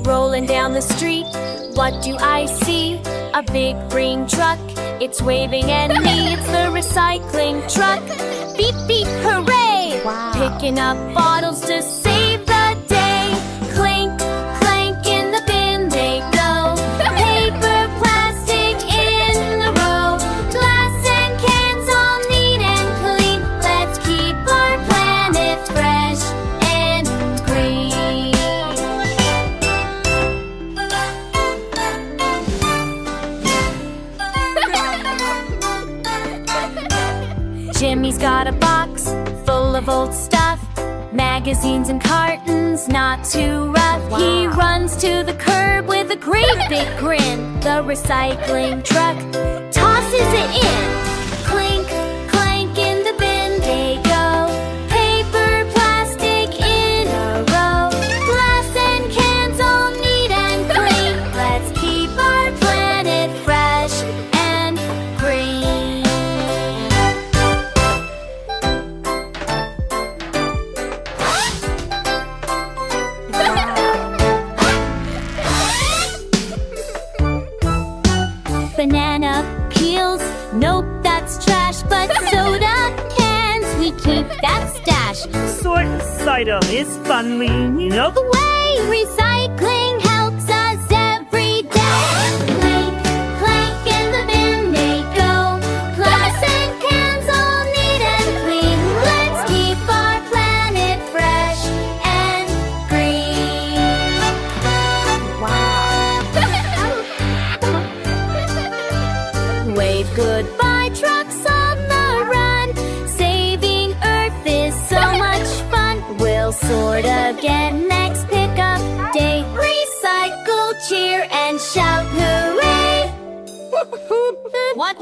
Rolling down the street, what do I see? A big green truck, it's waving at me. It's the recycling truck. Beep, beep, hooray! Wow. Picking up bottles to save the day. Clink, clank, in the bin they go. Paper, plastic in the row. Glass and cans all neat and clean. Let's keep our planet fresh and green. Jimmy's got a box full of old stuff, magazines and cartons, not too rough. Wow. He runs to the curb with a great big grin. The recycling truck tosses it in. Clink, clank, in the bin they go. Paper, plastic in a row. Glass and cans all neat and clean. Let's keep our planet fresh and green. Banana peels, nope, that's trash. But soda cans, we keep that stash. Sorting cider is fun, you know. The way recycling helps us every day. Clink, clank, in the bin they go. Glass and cans all neat and clean. Let's keep our planet fresh and green. Wave goodbye, trucks on the run. Saving Earth is so much fun. We'll sort again next pickup day. Recycle, cheer, and shout hooray! What?